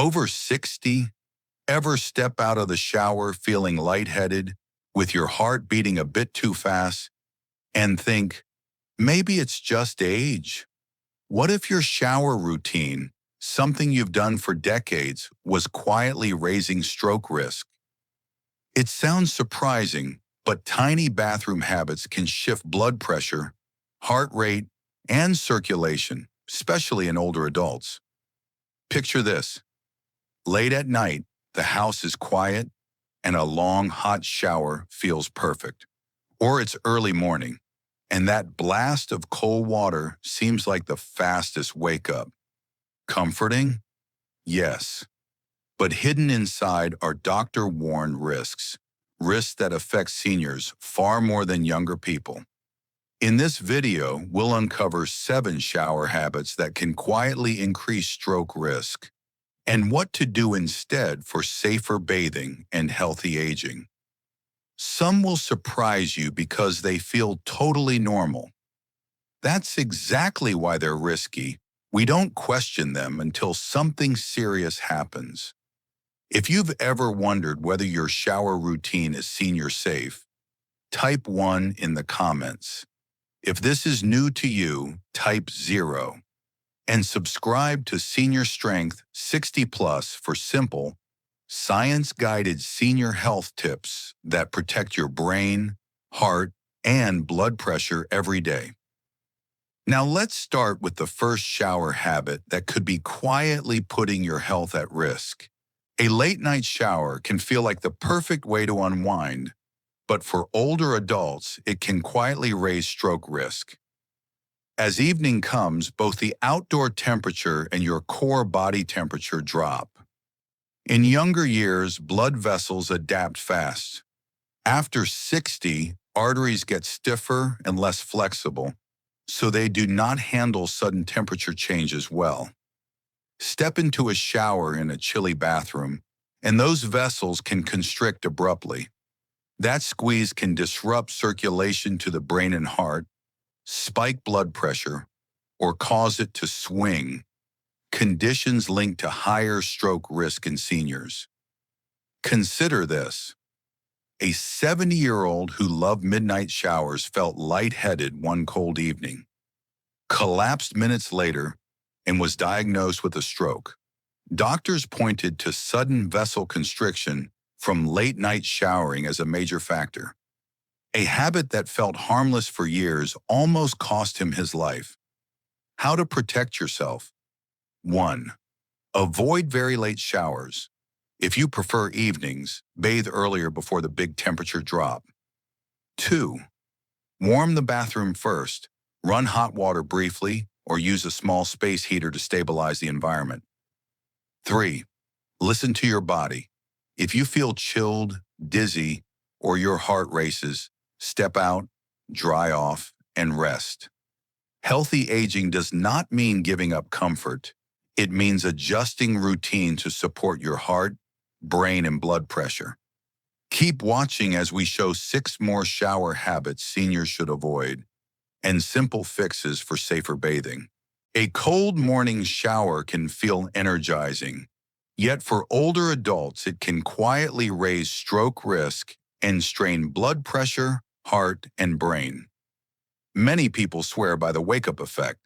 Over 60? Ever step out of the shower feeling lightheaded, with your heart beating a bit too fast, and think, maybe it's just age? What if your shower routine, something you've done for decades, was quietly raising stroke risk? It sounds surprising, but tiny bathroom habits can shift blood pressure, heart rate, and circulation, especially in older adults. Picture this. Late at night, the house is quiet, and a long, hot shower feels perfect. Or it's early morning, and that blast of cold water seems like the fastest wake-up. Comforting? Yes. But hidden inside are doctor-warned risks that affect seniors far more than younger people. In this video, we'll uncover 7 shower habits that can quietly increase stroke risk, and what to do instead for safer bathing and healthy aging. Some will surprise you because they feel totally normal. That's exactly why they're risky. We don't question them until something serious happens. If you've ever wondered whether your shower routine is senior safe, type 1 in the comments. If this is new to you, type 0. And subscribe to Senior Strength 60 Plus for simple, science-guided senior health tips that protect your brain, heart, and blood pressure every day. Now let's start with the first shower habit that could be quietly putting your health at risk. A late-night shower can feel like the perfect way to unwind, but for older adults, it can quietly raise stroke risk. As evening comes, both the outdoor temperature and your core body temperature drop. In younger years, blood vessels adapt fast. After 60, arteries get stiffer and less flexible, so they do not handle sudden temperature changes well. Step into a shower in a chilly bathroom, and those vessels can constrict abruptly. That squeeze can disrupt circulation to the brain and heart, spike blood pressure, or cause it to swing, conditions linked to higher stroke risk in seniors. Consider this. A 70-year-old who loved midnight showers felt lightheaded one cold evening, collapsed minutes later, and was diagnosed with a stroke. Doctors pointed to sudden vessel constriction from late-night showering as a major factor. A habit that felt harmless for years almost cost him his life. How to protect yourself. 1. Avoid very late showers. If you prefer evenings, bathe earlier before the big temperature drop. 2. Warm the bathroom first. Run hot water briefly or use a small space heater to stabilize the environment. 3. Listen to your body. If you feel chilled, dizzy, or your heart races, step out, dry off, and rest. Healthy aging does not mean giving up comfort. It means adjusting routine to support your heart, brain, and blood pressure. Keep watching as we show 6 more shower habits seniors should avoid, and simple fixes for safer bathing. A cold morning shower can feel energizing, yet for older adults it can quietly raise stroke risk and strain blood pressure, heart, and brain. Many people swear by the wake-up effect.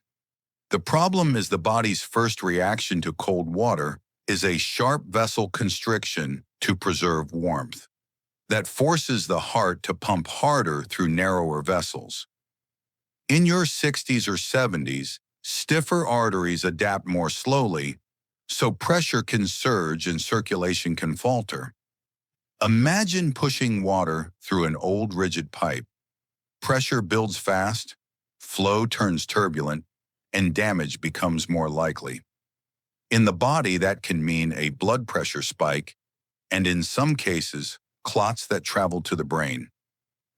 The problem is the body's first reaction to cold water is a sharp vessel constriction to preserve warmth that forces the heart to pump harder through narrower vessels. In your 60s or 70s, stiffer arteries adapt more slowly, so pressure can surge and circulation can falter. Imagine pushing water through an old rigid pipe. Pressure builds fast, flow turns turbulent, and damage becomes more likely. In the body, that can mean a blood pressure spike, and in some cases, clots that travel to the brain.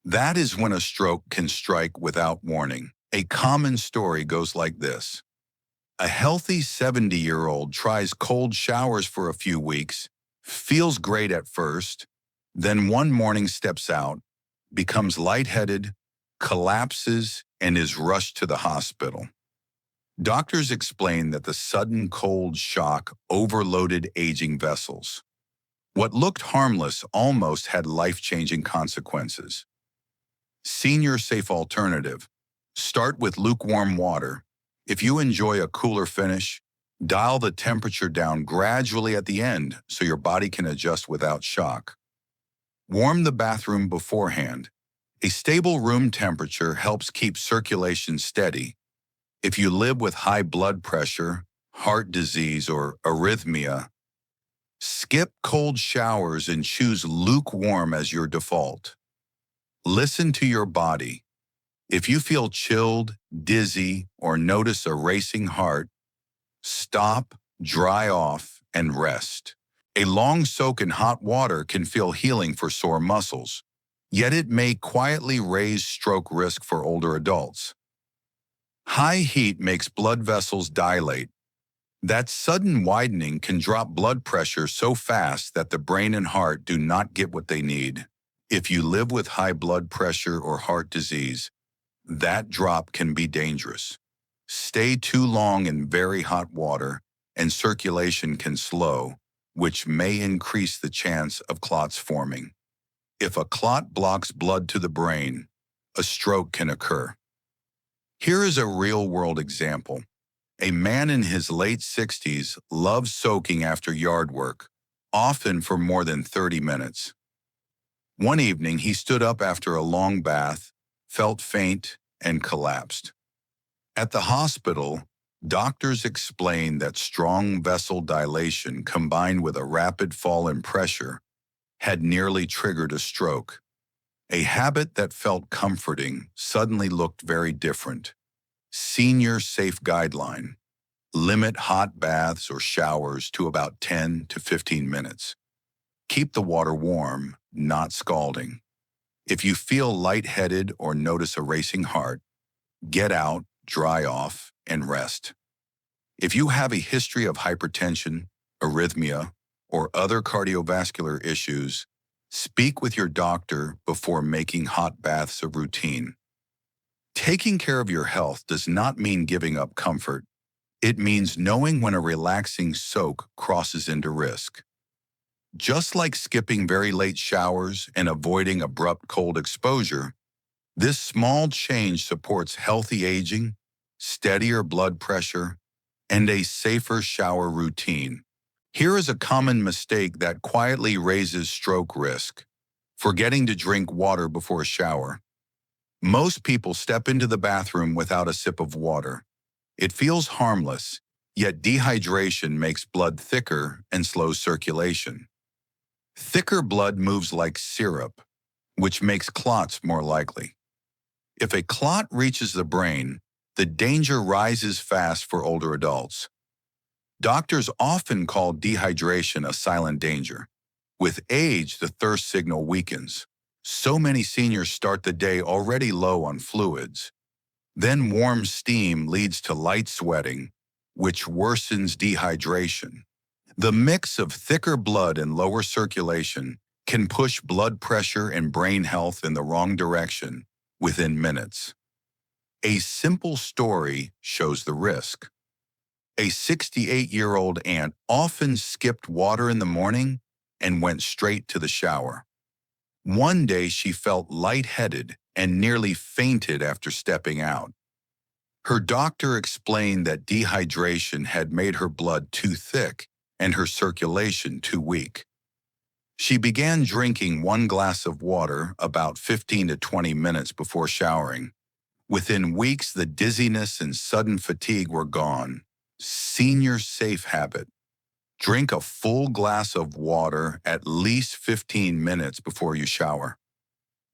That is when a stroke can strike without warning. A common story goes like this. A healthy 70-year-old tries cold showers for a few weeks, feels great at first, then one morning steps out, becomes lightheaded, collapses, and is rushed to the hospital. Doctors explain that the sudden cold shock overloaded aging vessels. What looked harmless almost had life-changing consequences. Senior safe alternative. Start with lukewarm water. If you enjoy a cooler finish, dial the temperature down gradually at the end so your body can adjust without shock. Warm the bathroom beforehand. A stable room temperature helps keep circulation steady. If you live with high blood pressure, heart disease, or arrhythmia, skip cold showers and choose lukewarm as your default. Listen to your body. If you feel chilled, dizzy, or notice a racing heart, stop, dry off, and rest. A long soak in hot water can feel healing for sore muscles, yet it may quietly raise stroke risk for older adults. High heat makes blood vessels dilate. That sudden widening can drop blood pressure so fast that the brain and heart do not get what they need. If you live with high blood pressure or heart disease, that drop can be dangerous. Stay too long in very hot water, and circulation can slow, which may increase the chance of clots forming. If a clot blocks blood to the brain, a stroke can occur. Here is a real-world example. A man in his late 60s loves soaking after yard work, often for more than 30 minutes. One evening, he stood up after a long bath, felt faint, and collapsed. At the hospital, doctors explained that strong vessel dilation combined with a rapid fall in pressure had nearly triggered a stroke. A habit that felt comforting suddenly looked very different. Senior safe guideline. Limit hot baths or showers to about 10 to 15 minutes. Keep the water warm, not scalding. If you feel lightheaded or notice a racing heart, get out, dry off, and rest. If you have a history of hypertension, arrhythmia, or other cardiovascular issues, speak with your doctor before making hot baths a routine. Taking care of your health does not mean giving up comfort. It means knowing when a relaxing soak crosses into risk. Just like skipping very late showers and avoiding abrupt cold exposure, this small change supports healthy aging, steadier blood pressure, and a safer shower routine. Here is a common mistake that quietly raises stroke risk: forgetting to drink water before a shower. Most people step into the bathroom without a sip of water. It feels harmless, yet dehydration makes blood thicker and slows circulation. Thicker blood moves like syrup, which makes clots more likely. If a clot reaches the brain, the danger rises fast for older adults. Doctors often call dehydration a silent danger. With age, the thirst signal weakens. So many seniors start the day already low on fluids. Then warm steam leads to light sweating, which worsens dehydration. The mix of thicker blood and lower circulation can push blood pressure and brain health in the wrong direction within minutes. A simple story shows the risk. A 68-year-old aunt often skipped water in the morning and went straight to the shower. One day she felt lightheaded and nearly fainted after stepping out. Her doctor explained that dehydration had made her blood too thick and her circulation too weak. She began drinking 1 glass of water about 15 to 20 minutes before showering. Within weeks, the dizziness and sudden fatigue were gone. Senior safe habit: drink a full glass of water at least 15 minutes before you shower.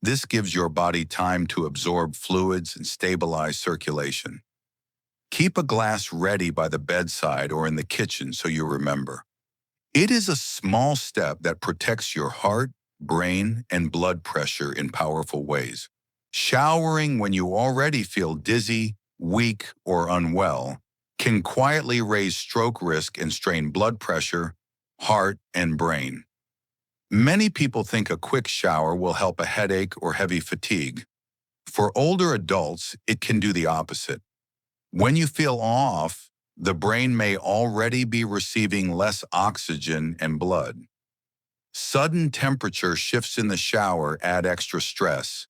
This gives your body time to absorb fluids and stabilize circulation. Keep a glass ready by the bedside or in the kitchen so you remember. It is a small step that protects your heart, brain, and blood pressure in powerful ways. Showering when you already feel dizzy, weak, or unwell can quietly raise stroke risk and strain blood pressure, heart, and brain. Many people think a quick shower will help a headache or heavy fatigue. For older adults, it can do the opposite. When you feel off, the brain may already be receiving less oxygen and blood. Sudden temperature shifts in the shower add extra stress.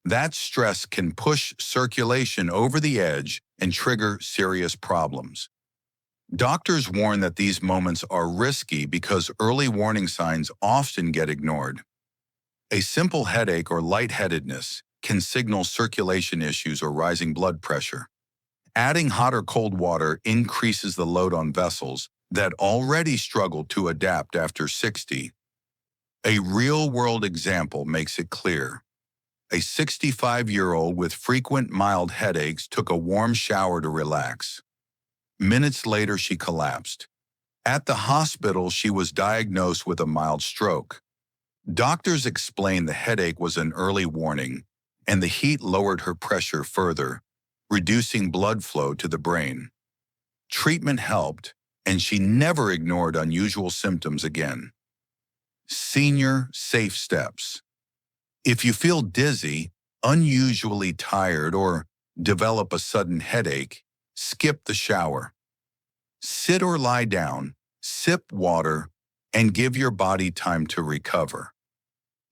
That stress can push circulation over the edge and trigger serious problems. Doctors warn that these moments are risky because early warning signs often get ignored. A simple headache or lightheadedness can signal circulation issues or rising blood pressure. Adding hot or cold water increases the load on vessels that already struggle to adapt after 60. A real-world example makes it clear. A 65-year-old with frequent mild headaches took a warm shower to relax. Minutes later, she collapsed. At the hospital, she was diagnosed with a mild stroke. Doctors explained the headache was an early warning, and the heat lowered her pressure further, reducing blood flow to the brain. Treatment helped, and she never ignored unusual symptoms again. Senior safe steps. If you feel dizzy, unusually tired, or develop a sudden headache, skip the shower. Sit or lie down, sip water, and give your body time to recover.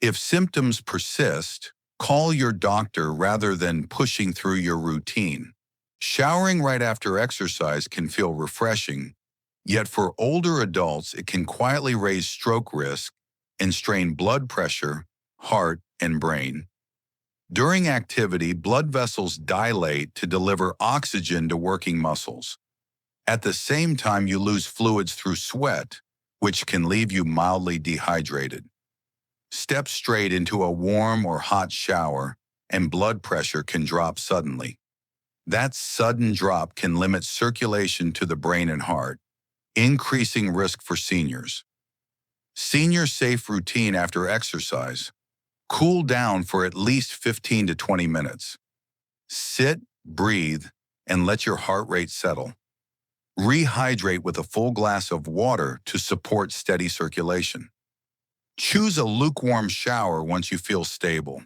If symptoms persist, call your doctor rather than pushing through your routine. Showering right after exercise can feel refreshing, yet for older adults it can quietly raise stroke risk and strain blood pressure, heart, and brain. During activity, blood vessels dilate to deliver oxygen to working muscles. At the same time, you lose fluids through sweat, which can leave you mildly dehydrated. Step straight into a warm or hot shower, and blood pressure can drop suddenly. That sudden drop can limit circulation to the brain and heart, increasing risk for seniors. Senior safe routine after exercise. Cool down for at least 15 to 20 minutes. Sit, breathe, and let your heart rate settle. Rehydrate with a full glass of water to support steady circulation. Choose a lukewarm shower once you feel stable.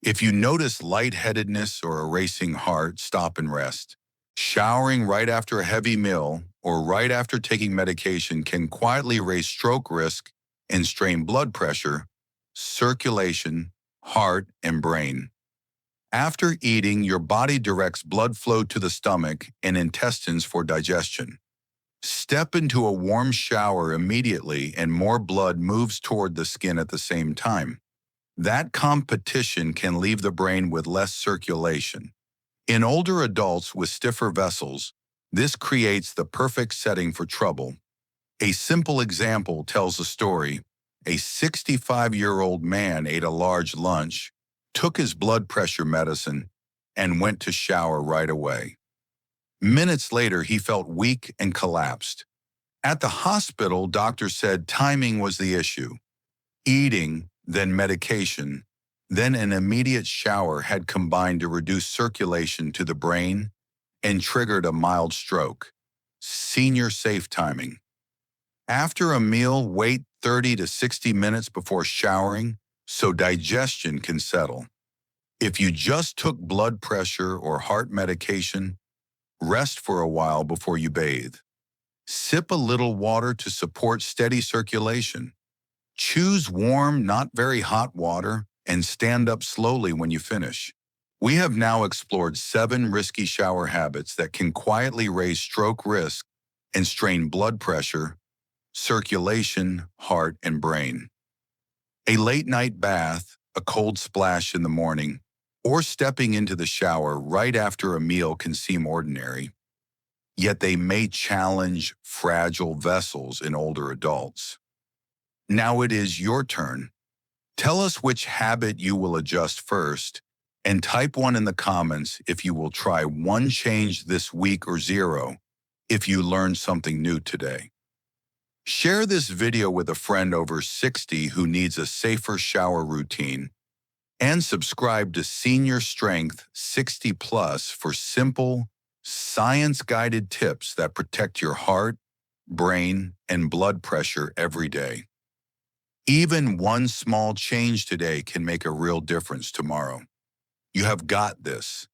If you notice lightheadedness or a racing heart, stop and rest. Showering right after a heavy meal or right after taking medication can quietly raise stroke risk and strain blood pressure, circulation, heart, and brain. After eating, your body directs blood flow to the stomach and intestines for digestion. Step into a warm shower immediately and more blood moves toward the skin at the same time. That competition can leave the brain with less circulation. In older adults with stiffer vessels, this creates the perfect setting for trouble. A simple example tells a story. A 65-year-old man ate a large lunch, took his blood pressure medicine, and went to shower right away. Minutes later, he felt weak and collapsed. At the hospital, doctors said timing was the issue. Eating, then medication, then an immediate shower had combined to reduce circulation to the brain and triggered a mild stroke. Senior safe timing. After a meal, wait 30 to 60 minutes before showering so digestion can settle. If you just took blood pressure or heart medication, rest for a while before you bathe. Sip a little water to support steady circulation. Choose warm, not very hot water, and stand up slowly when you finish. We have now explored 7 risky shower habits that can quietly raise stroke risk and strain blood pressure, circulation, heart, and brain. A late-night bath, a cold splash in the morning, or stepping into the shower right after a meal can seem ordinary, yet they may challenge fragile vessels in older adults. Now it is your turn. Tell us which habit you will adjust first, and type 1 in the comments if you will try one change this week or 0 if you learned something new today. Share this video with a friend over 60 who needs a safer shower routine, and subscribe to Senior Strength 60 Plus for simple, science-guided tips that protect your heart, brain, and blood pressure every day. Even one small change today can make a real difference tomorrow. You have got this.